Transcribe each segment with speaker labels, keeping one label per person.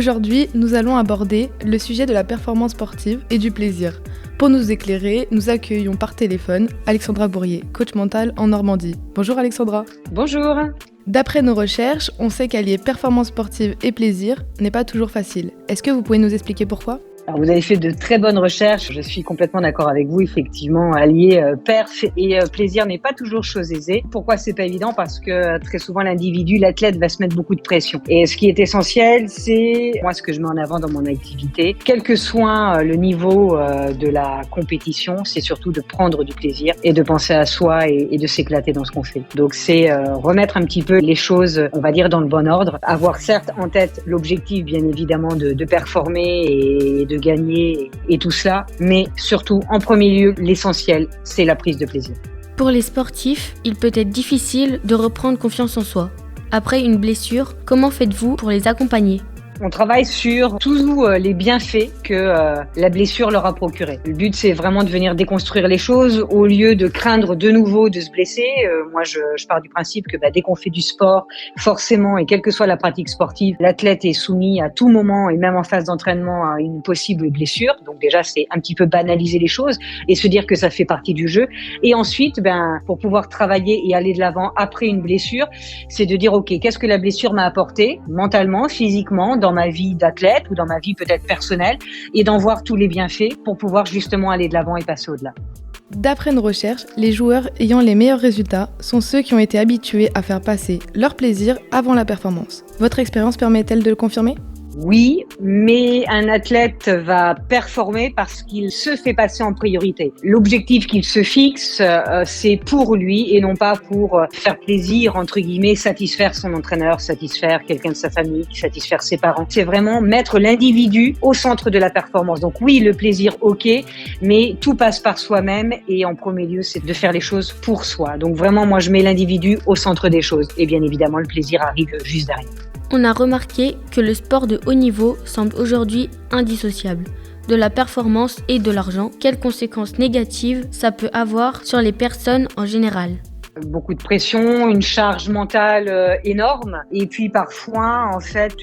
Speaker 1: Aujourd'hui, nous allons aborder le sujet de la performance sportive et du plaisir. Pour nous éclairer, nous accueillons par téléphone Alexandra Bourrier, coach mental en Normandie. Bonjour Alexandra.
Speaker 2: Bonjour.
Speaker 1: D'après nos recherches, on sait qu'allier performance sportive et plaisir n'est pas toujours facile. Est-ce que vous pouvez nous expliquer pourquoi ?
Speaker 2: Alors, vous avez fait de très bonnes recherches. Je suis complètement d'accord avec vous. Effectivement, allier perf et plaisir n'est pas toujours chose aisée. Pourquoi c'est pas évident ? Parce que très souvent, l'individu, l'athlète va se mettre beaucoup de pression. Et ce qui est essentiel, c'est moi ce que je mets en avant dans mon activité. Quel que soit le niveau de la compétition, c'est surtout de prendre du plaisir et de penser à soi et de s'éclater dans ce qu'on fait. Donc c'est remettre un petit peu les choses, on va dire, dans le bon ordre. Avoir certes en tête l'objectif, bien évidemment, de performer et de gagner et tout cela, mais surtout, en premier lieu, l'essentiel, c'est la prise de plaisir.
Speaker 3: Pour les sportifs, il peut être difficile de reprendre confiance en soi. Après une blessure, comment faites-vous pour les accompagner ?
Speaker 2: On travaille sur tous les bienfaits que la blessure leur a procuré. Le but, c'est vraiment de venir déconstruire les choses au lieu de craindre de nouveau de se blesser. Moi, je pars du principe que dès qu'on fait du sport, forcément, et quelle que soit la pratique sportive, l'athlète est soumis à tout moment et même en phase d'entraînement à une possible blessure. Donc déjà, c'est un petit peu banaliser les choses et se dire que ça fait partie du jeu. Et ensuite, pour pouvoir travailler et aller de l'avant après une blessure, c'est de dire, OK, qu'est-ce que la blessure m'a apporté mentalement, physiquement, dans ma vie d'athlète ou dans ma vie peut-être personnelle, et d'en voir tous les bienfaits pour pouvoir justement aller de l'avant et passer au-delà.
Speaker 1: D'après nos recherches, les joueurs ayant les meilleurs résultats sont ceux qui ont été habitués à faire passer leur plaisir avant la performance. Votre expérience permet-elle de le confirmer ?
Speaker 2: Oui, mais un athlète va performer parce qu'il se fait passer en priorité. L'objectif qu'il se fixe, c'est pour lui et non pas pour faire plaisir, entre guillemets, satisfaire son entraîneur, satisfaire quelqu'un de sa famille, satisfaire ses parents. C'est vraiment mettre l'individu au centre de la performance. Donc oui, le plaisir, ok, mais tout passe par soi-même et en premier lieu, c'est de faire les choses pour soi. Donc vraiment, moi, je mets l'individu au centre des choses et bien évidemment, le plaisir arrive juste derrière.
Speaker 3: On a remarqué que le sport de haut niveau semble aujourd'hui indissociable de la performance et de l'argent. Quelles conséquences négatives ça peut avoir sur les personnes en général ?
Speaker 2: Beaucoup de pression, une charge mentale énorme et puis parfois en fait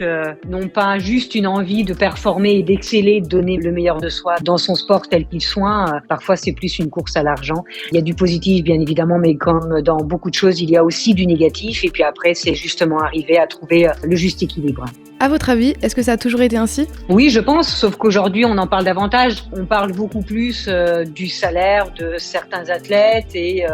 Speaker 2: non pas juste une envie de performer et d'exceller, de donner le meilleur de soi dans son sport tel qu'il soit, parfois c'est plus une course à l'argent. Il y a du positif bien évidemment, mais comme dans beaucoup de choses il y a aussi du négatif et puis après c'est justement arriver à trouver le juste équilibre.
Speaker 1: À votre avis, est-ce que ça a toujours été ainsi ?
Speaker 2: Oui, je pense, sauf qu'aujourd'hui, on en parle davantage. On parle beaucoup plus du salaire de certains athlètes et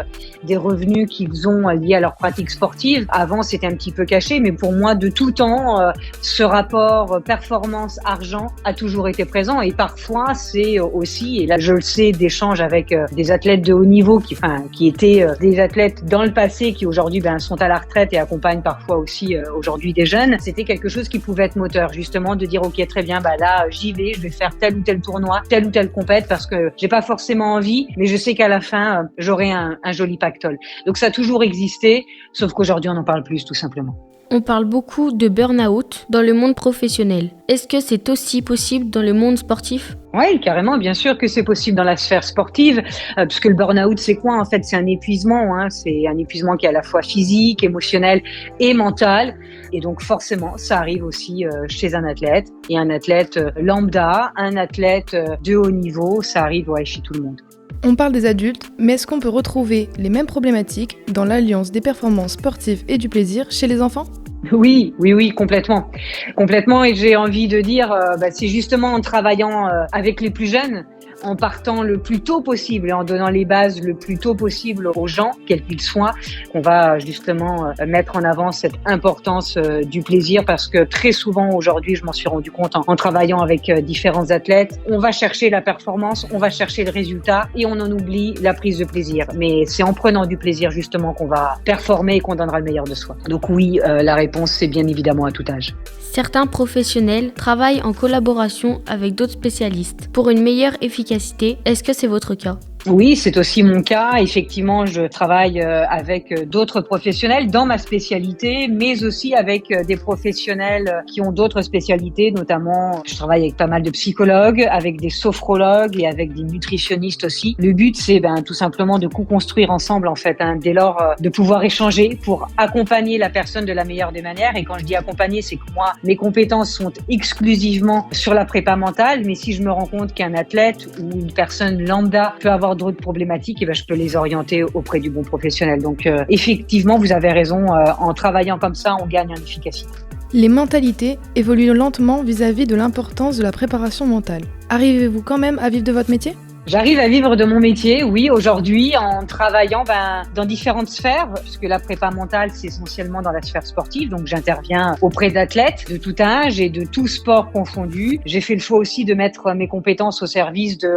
Speaker 2: des revenus qu'ils ont liés à leur pratique sportive. Avant, c'était un petit peu caché, mais pour moi, de tout temps, ce rapport performance-argent a toujours été présent. Et parfois, c'est aussi, et là, je le sais, d'échanges avec des athlètes de haut niveau qui étaient des athlètes dans le passé, qui aujourd'hui sont à la retraite et accompagnent parfois aussi aujourd'hui des jeunes. C'était quelque chose qui pouvait être moteur, justement, de dire ok, très bien, là j'y vais, je vais faire tel ou tel tournoi, telle ou telle compète parce que j'ai pas forcément envie, mais je sais qu'à la fin j'aurai un joli pactole. Donc ça a toujours existé, sauf qu'aujourd'hui on en parle plus tout simplement.
Speaker 3: On parle beaucoup de burn-out dans le monde professionnel. Est-ce que c'est aussi possible dans le monde sportif ?
Speaker 2: Oui, carrément, bien sûr que c'est possible dans la sphère sportive, parce que le burn-out, c'est quoi ? En fait, c'est un épuisement, c'est un épuisement qui est à la fois physique, émotionnel et mental. Et donc forcément, ça arrive aussi chez un athlète. Et un athlète lambda, un athlète de haut niveau, ça arrive chez tout le monde.
Speaker 1: On parle des adultes, mais est-ce qu'on peut retrouver les mêmes problématiques dans l'alliance des performances sportives et du plaisir chez les enfants ?
Speaker 2: Oui, complètement. Complètement, et j'ai envie de dire, c'est justement en travaillant avec les plus jeunes, en partant le plus tôt possible et en donnant les bases le plus tôt possible aux gens, quels qu'ils soient, qu'on va justement mettre en avant cette importance du plaisir parce que très souvent aujourd'hui, je m'en suis rendu compte en travaillant avec différents athlètes, on va chercher la performance, on va chercher le résultat et on en oublie la prise de plaisir. Mais c'est en prenant du plaisir justement qu'on va performer et qu'on donnera le meilleur de soi. Donc oui, la réponse c'est bien évidemment à tout âge.
Speaker 3: Certains professionnels travaillent en collaboration avec d'autres spécialistes pour une meilleure efficacité. Est-ce que c'est votre cas ?
Speaker 2: Oui, c'est aussi mon cas. Effectivement, je travaille avec d'autres professionnels dans ma spécialité, mais aussi avec des professionnels qui ont d'autres spécialités, notamment je travaille avec pas mal de psychologues, avec des sophrologues et avec des nutritionnistes aussi. Le but, c'est tout simplement de co-construire ensemble, en fait, dès lors de pouvoir échanger pour accompagner la personne de la meilleure des manières. Et quand je dis accompagner, c'est que moi, mes compétences sont exclusivement sur la prépa mentale, mais si je me rends compte qu'un athlète ou une personne lambda peut avoir d'autres problématiques, je peux les orienter auprès du bon professionnel. Donc effectivement, vous avez raison, en travaillant comme ça, on gagne en efficacité.
Speaker 1: Les mentalités évoluent lentement vis-à-vis de l'importance de la préparation mentale. Arrivez-vous quand même à vivre de votre métier ?
Speaker 2: J'arrive à vivre de mon métier, oui, aujourd'hui, en travaillant dans différentes sphères, puisque la prépa mentale, c'est essentiellement dans la sphère sportive, donc j'interviens auprès d'athlètes de tout âge et de tout sport confondu. J'ai fait le choix aussi de mettre mes compétences au service de,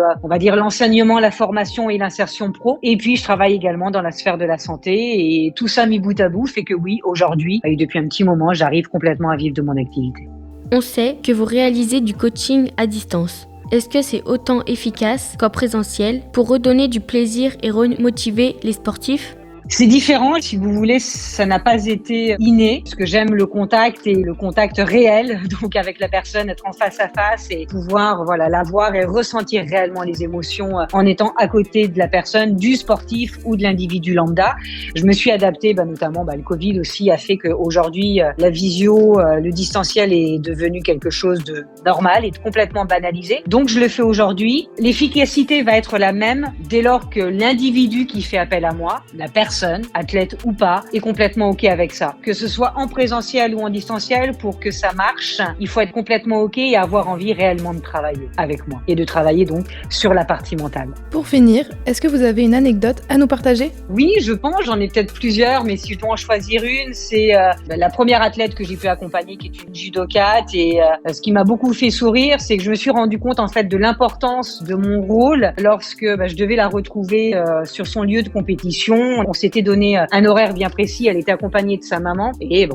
Speaker 2: l'enseignement, la formation et l'insertion pro. Et puis, je travaille également dans la sphère de la santé, et tout ça mis bout à bout fait que oui, aujourd'hui, et depuis un petit moment, j'arrive complètement à vivre de mon activité.
Speaker 3: On sait que vous réalisez du coaching à distance. Est-ce que c'est autant efficace qu'en présentiel pour redonner du plaisir et remotiver les sportifs ?
Speaker 2: C'est différent, si vous voulez, ça n'a pas été inné, parce que j'aime le contact et le contact réel, donc avec la personne, être en face à face et pouvoir la voir et ressentir réellement les émotions en étant à côté de la personne, du sportif ou de l'individu lambda. Je me suis adaptée, notamment le Covid aussi a fait qu'aujourd'hui, la visio, le distanciel est devenu quelque chose de normal et de complètement banalisé. Donc je le fais aujourd'hui. L'efficacité va être la même dès lors que l'individu qui fait appel à moi, la personne, athlète ou pas, est complètement OK avec ça. Que ce soit en présentiel ou en distanciel, pour que ça marche, il faut être complètement OK et avoir envie réellement de travailler avec moi et de travailler donc sur la partie mentale.
Speaker 1: Pour finir, est-ce que vous avez une anecdote à nous partager ?
Speaker 2: Oui, je pense, j'en ai peut-être plusieurs, mais si je dois en choisir une, c'est la première athlète que j'ai pu accompagner, qui est une judokate, et ce qui m'a beaucoup fait sourire, c'est que je me suis rendu compte en fait de l'importance de mon rôle lorsque je devais la retrouver sur son lieu de compétition. On s'était donné un horaire bien précis, elle était accompagnée de sa maman et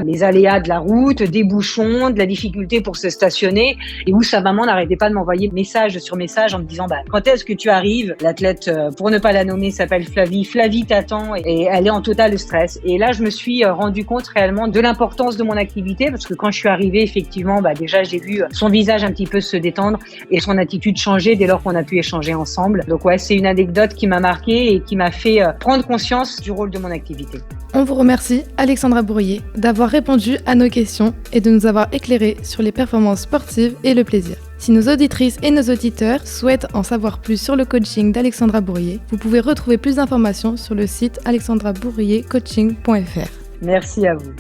Speaker 2: les aléas de la route, des bouchons, de la difficulté pour se stationner, et où sa maman n'arrêtait pas de m'envoyer message sur message en me disant quand est-ce que tu arrives ? L'athlète, pour ne pas la nommer, s'appelle Flavie t'attend, et elle est en total stress. Et là je me suis rendu compte réellement de l'importance de mon activité, parce que quand je suis arrivée, effectivement déjà j'ai vu son visage un petit peu se détendre et son attitude changer dès lors qu'on a pu échanger ensemble. Donc c'est une anecdote qui m'a marquée et qui m'a fait prendre conscience du rôle de mon activité.
Speaker 1: On vous remercie, Alexandra Bourrier, d'avoir répondu à nos questions et de nous avoir éclairé sur les performances sportives et le plaisir. Si nos auditrices et nos auditeurs souhaitent en savoir plus sur le coaching d'Alexandra Bourrier, vous pouvez retrouver plus d'informations sur le site alexandrabourriercoaching.fr.
Speaker 2: Merci à vous.